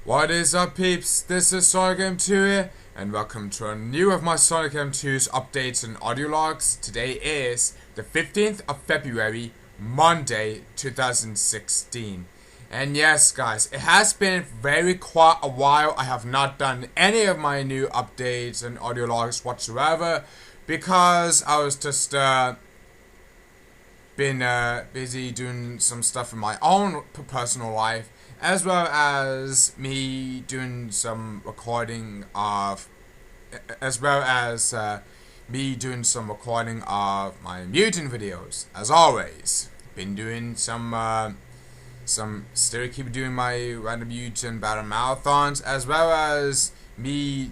What is up, peeps? This is Sonicadam2 here, and welcome to a new of my Sonicadam2's updates and audio logs. Today is the 15th of February, Monday, 2016. And yes, guys, it has been quite a while. I have not done any of my new updates and audio logs whatsoever because I was just been busy doing some stuff in my own personal life, as well as me doing some recording of, my mutant videos. As always, been doing still keep doing my random mutant battle marathons, as well as me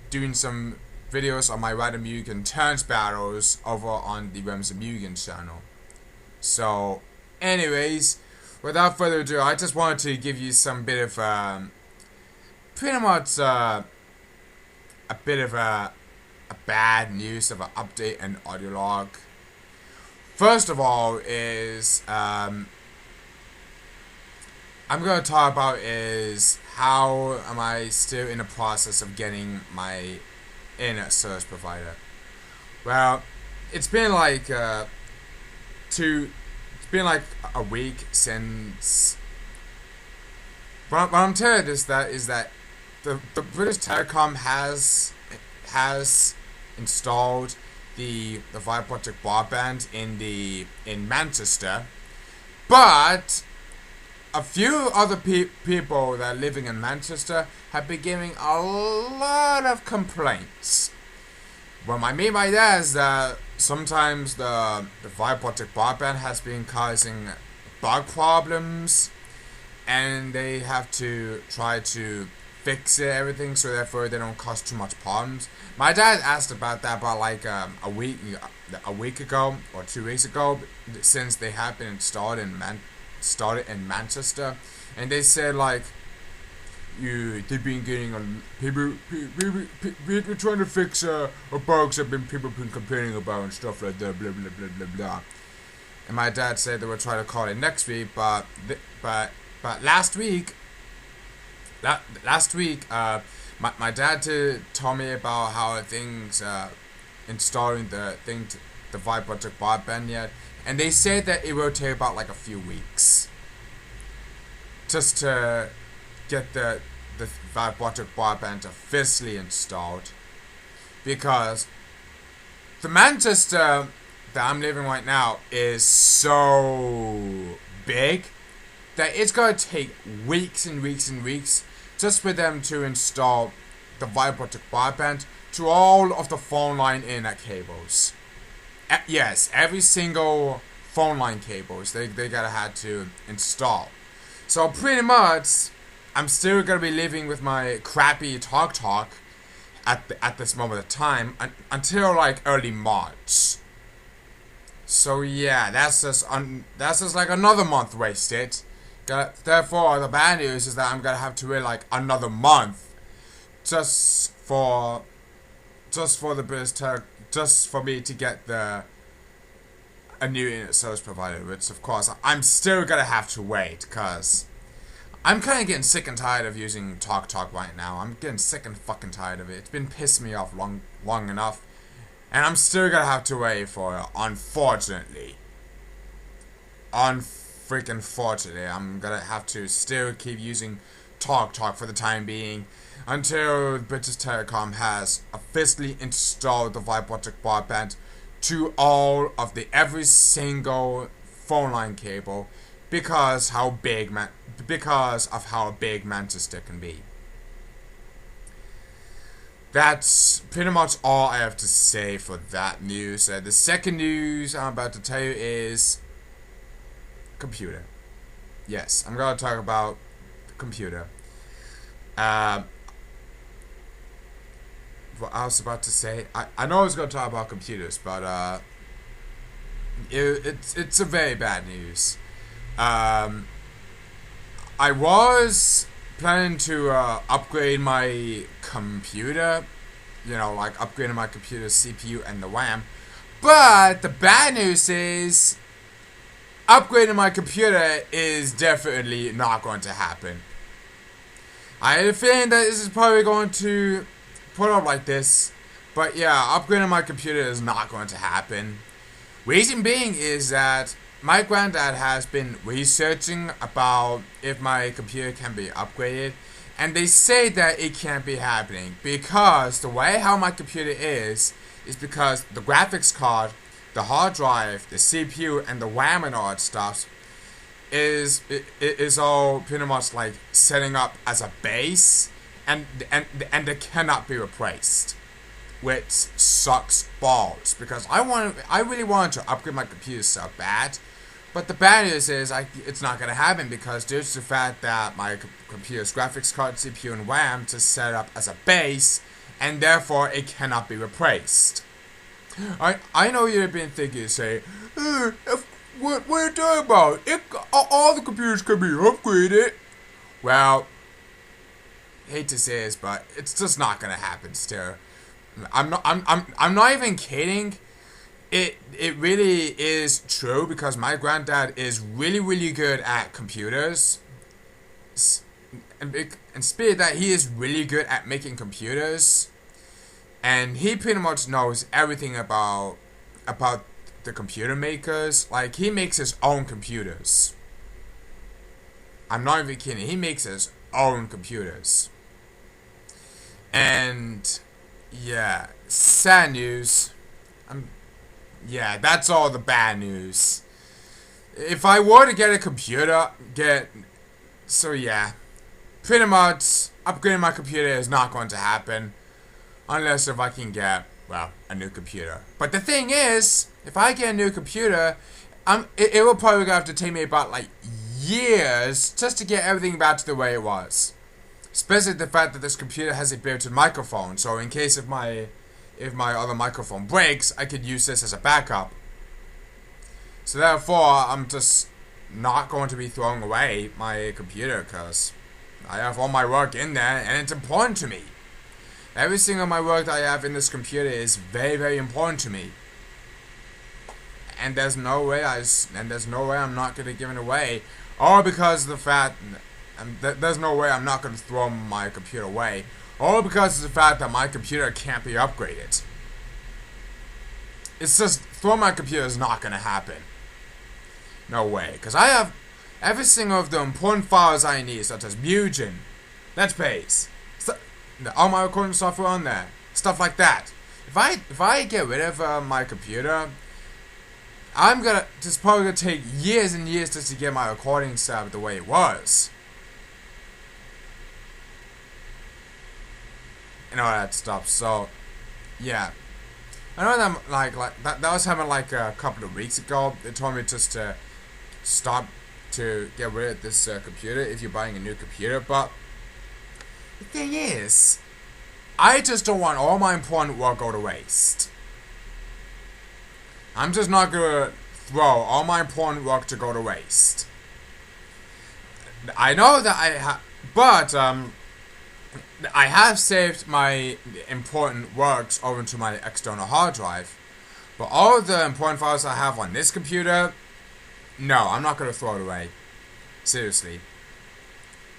doing some videos on my random mutant turns battles over on the Realms of Mugen channel. So, anyways, without further ado, I just wanted to give you some bit of, pretty much, a bit of a bad news of an update and audio log. First of all is, I'm going to talk about is how am I still in the process of getting my internet service provider. Well, it's been like, it's been like a week since. What I'm telling you is that the British Telecom has installed the fibre optic broadband in Manchester, but a few other people that are living in Manchester have been giving a lot of complaints. What I mean by that is that sometimes the fibre optic broadband has been causing bug problems, and they have to try to fix everything so therefore they don't cause too much problems. My dad asked about that about like a week ago or 2 weeks ago, since they have been installed in Manchester, and they said like, they've been getting we're trying to fix bugs that people been complaining about and stuff like that, blah blah blah blah blah. And my dad said they were trying to call it next week, but last week, my dad told me about how things installing the fibre optic broadband yet, and they said that it will take about like a few weeks just to get the fibre optic broadband officially installed, because the Manchester that I'm living right now is so big that it's gonna take weeks and weeks and weeks just for them to install the fibre optic broadband to all of the phone line internet cables. Yes, every single phone line cables they gotta have to install. So pretty much, I'm still gonna be living with my crappy talk at this moment of time until like early March. So yeah, that's just like another month wasted. Therefore, the bad news is that I'm gonna have to wait like another month just for me to get a new internet service provider, which of course I'm still gonna have to wait, because I'm kind of getting sick and tired of using Talk right now. I'm getting sick and fucking tired of it. It's been pissing me off long enough, and I'm still gonna have to wait for it, unfortunately. Unfortunately, I'm gonna have to still keep using Talk for the time being until British Telecom has officially installed the fibre optic broadband to all of every single phone line cable, because of how big Manchester can be. That's pretty much all I have to say for that news. The second news I'm about to tell you is computer. Yes, I'm going to talk about the computer. What I was about to say, I know I was going to talk about computers, but it's a very bad news. I was planning to upgrade my computer, like upgrading my computer CPU and the RAM, but the bad news is upgrading my computer is definitely not going to happen. I had a feeling that this is probably going to put up like this. But yeah, upgrading my computer is not going to happen. Reason being is that my granddad has been researching about if my computer can be upgraded. And they say that it can't be happening because the way how my computer is because the graphics card, the hard drive, the CPU, and the RAM and all that stuff is all pretty much like setting up as a base, and it cannot be replaced, which sucks balls because I really wanted to upgrade my computer so bad, but the bad news is it's not gonna happen because due to the fact that my computer's graphics card, CPU, and RAM is set up as a base, and therefore it cannot be replaced. I know you've been thinking, say, what are you talking about? All the computers can be upgraded. Well, hate to say this, but it's just not gonna happen. Still, I'm not even kidding. It really is true because my granddad is really good at computers, and speaking of that, he is really good at making computers, and he pretty much knows everything about the computer makers. Like, he makes his own computers. I'm not even kidding. He makes his own computers. And yeah, sad news. Yeah, that's all the bad news. If I were to get a computer, so yeah, pretty much upgrading my computer is not going to happen unless if I can get, well, a new computer. But the thing is, if I get a new computer, it will probably have to take me about like years just to get everything back to the way it was. Especially the fact that this computer has a built-in microphone, so in case if my other microphone breaks, I could use this as a backup. So therefore, I'm just not going to be throwing away my computer because I have all my work in there and it's important to me. Every single my work that I have in this computer is very important to me. And there's no way I'm not going to give it away. Or because of the fact, there's no way I'm not going to throw my computer away. Or because of the fact that my computer can't be upgraded. It's just, throwing my computer is not going to happen. No way. Because I have every single of the important files I need, such as Mugen, Let's Plays, all my recording software on there, stuff like that. If I get rid of my computer, it's probably gonna take years and years just to get my recording set up the way it was. And all that stuff. So, yeah. I know that was happening like a couple of weeks ago. They told me just to stop to get rid of this computer if you're buying a new computer. But the thing is, I just don't want all my important work go to waste. I'm just not gonna throw all my important work to go to waste. I know that I have saved my important works over to my external hard drive. But all of the important files I have on this computer, no, I'm not going to throw it away. Seriously.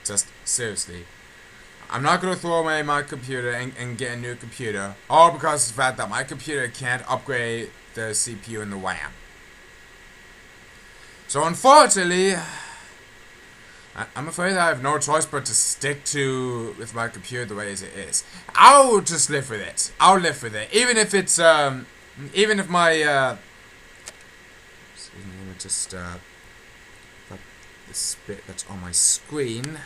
Just seriously. I'm not going to throw away my computer and get a new computer. All because of the fact that my computer can't upgrade the CPU and the RAM. So unfortunately, I'm afraid I have no choice but to stick with my computer the way as it is. I'll just live with it. I'll live with it. Even if it's, even if my, excuse me, let me just, put this bit that's on my screen.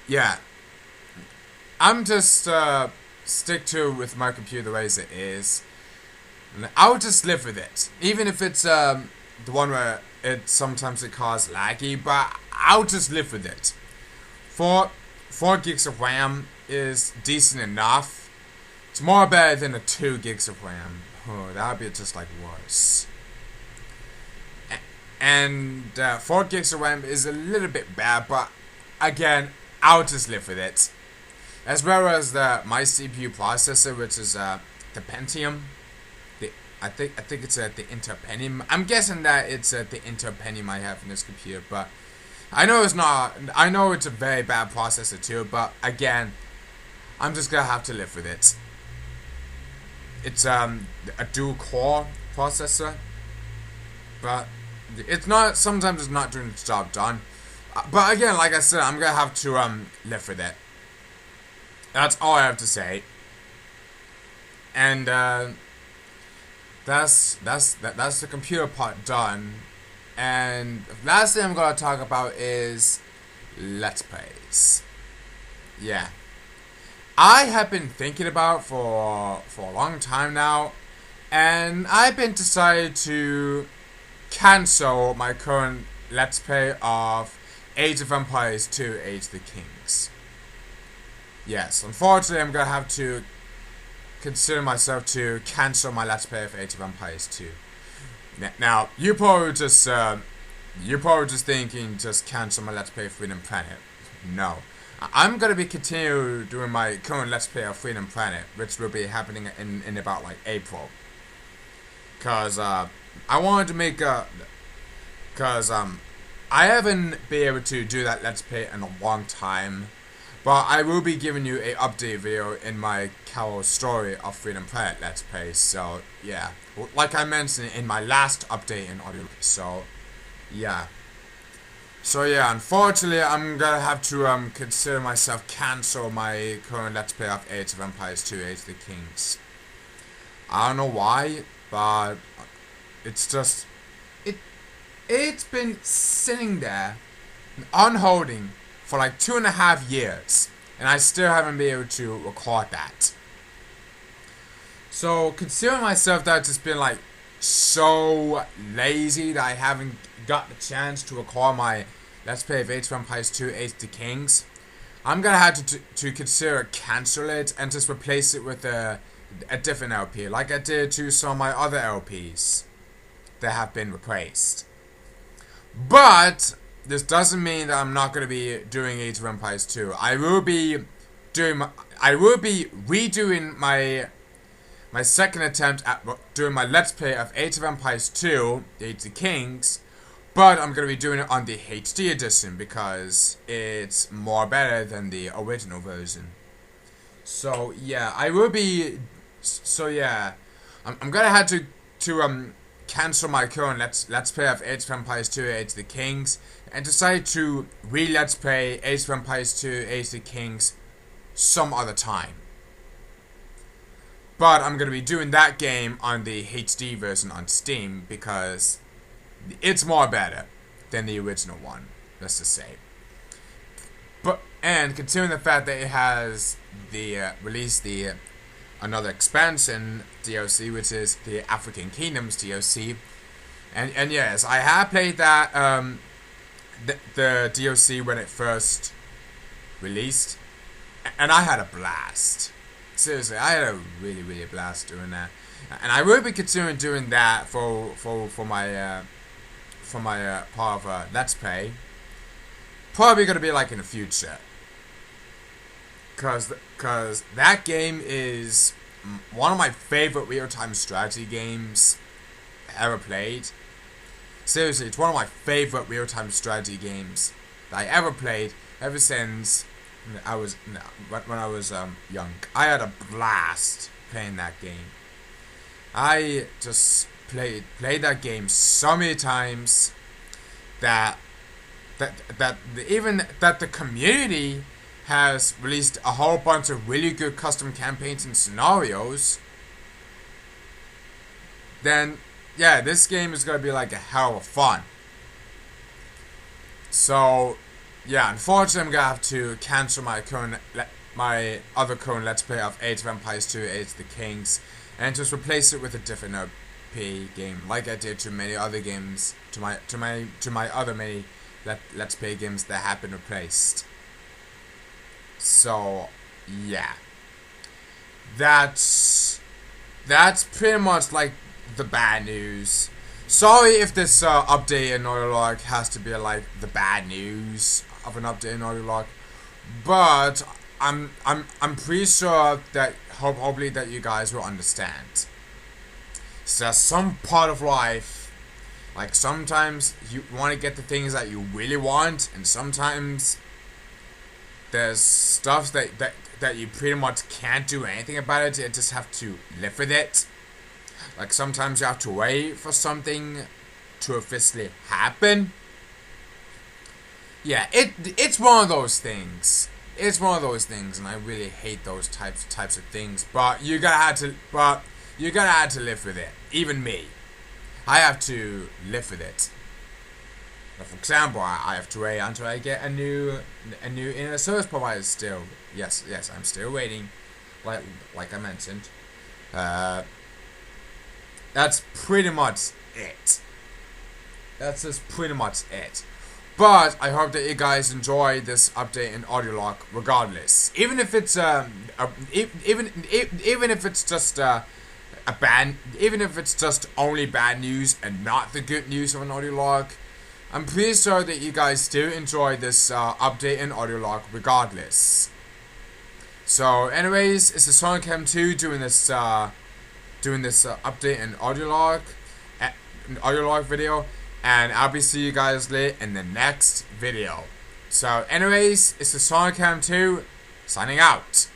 Yeah. I'm just, stick with my computer the way as it is. And I'll just live with it. Even if it's the one where sometimes it causes laggy, but I'll just live with it. 4 gigs of RAM is decent enough. It's more better than a 2 gigs of RAM. Oh, that would be just like worse. And 4 gigs of RAM is a little bit bad, but again, I'll just live with it. As well as my CPU processor, which is the Pentium. I think it's the Intel Pentium. I'm guessing that it's the Intel Pentium I have in this computer, but I know it's not. I know it's a very bad processor too, but again, I'm just gonna have to live with it. It's a dual core processor, but it's not. Sometimes it's not doing its job done. But again, like I said, I'm gonna have to live with it. That's all I have to say. And that's the computer part done. And the last thing I'm gonna talk about is Let's Plays. Yeah, I have been thinking about for a long time now, and I've been decided to cancel my current Let's Play of Age of Empires 2: Age of the Kings. Yes, unfortunately, I'm gonna have to consider myself to cancel my Let's Play of Age of Empires 2. Now, you're probably just thinking, just cancel my Let's Play of Freedom Planet. No. I'm gonna be continue doing my current Let's Play of Freedom Planet, which will be happening in about like April. Cause I wanted to make I haven't been able to do that Let's Play in a long time. But I will be giving you a update video in my Carol Story of Freedom Planet Let's Play. So yeah, like I mentioned in my last update in audio. So yeah, unfortunately, I'm gonna have to consider myself cancel my current Let's Play of Age of Empires 2: Age of the Kings. I don't know why, but it's just it's been sitting there on holding for like 2.5 years, and I still haven't been able to record that. So considering myself that I've just been like so lazy that I haven't got the chance to record my Let's Play of Age of Empires 2: Age of the Kings, I'm gonna have to consider cancel it and just replace it with a different LP, like I did to some of my other LPs that have been replaced. But this doesn't mean that I'm not going to be doing Age of Empires 2. I will be redoing my second attempt at doing my Let's Play of Age of Empires 2: Age of the Kings, but I'm going to be doing it on the HD edition because it's more better than the original version. So yeah, I will be. So yeah, I'm gonna have to cancel my current Let's Play of Age of Empires 2: Age of the Kings and decide to Let's Play Age of Empires 2: Age of the Kings some other time. But I'm gonna be doing that game on the HD version on Steam because it's more better than the original one, let's just say. And considering the fact that it has released the another expansion DLC, which is the African Kingdoms DLC, and yes, I have played that the DLC when it first released, and I had a blast. Seriously, I had a really blast doing that, and I will be considering doing that for my part of Let's Play. Probably gonna be like in the future. Cause that game is one of my favorite real-time strategy games ever played. Seriously, it's one of my favorite real-time strategy games that I ever played ever since when I was young. I had a blast playing that game. I just played that game so many times that the community has released a whole bunch of really good custom campaigns and scenarios. Then yeah, this game is gonna be like a hell of fun. So yeah, unfortunately I'm gonna have to cancel my other current Let's Play of Age of Empires 2: Age of the Kings and just replace it with a different LP game, like I did to many other games, to my other many Let's Play games that have been replaced. So yeah, that's pretty much like the bad news. Sorry if this update in audio log has to be like the bad news of an update in audio log, but I'm pretty sure that hopefully that you guys will understand. It's just some part of life. Like sometimes you want to get the things that you really want, and sometimes there's stuff that you pretty much can't do anything about it. You just have to live with it. Like sometimes you have to wait for something to officially happen. Yeah, it's one of those things. It's one of those things, and I really hate those types of things. But you gotta have to live with it. Even me, I have to live with it. For example, I have to wait until I get a new internet service provider. Still, yes, I'm still waiting. Like I mentioned, that's pretty much it. That's just pretty much it. But I hope that you guys enjoy this update in audio log, regardless. Even if it's even if it's just even if it's just only bad news and not the good news of an audio log, I'm pretty sure that you guys still enjoy this update in audio log, regardless. So, anyways, it's the Sonicadam2 doing this update in audio log video. And I'll be seeing you guys later in the next video. So anyways, it's the Sonicadam2 signing out.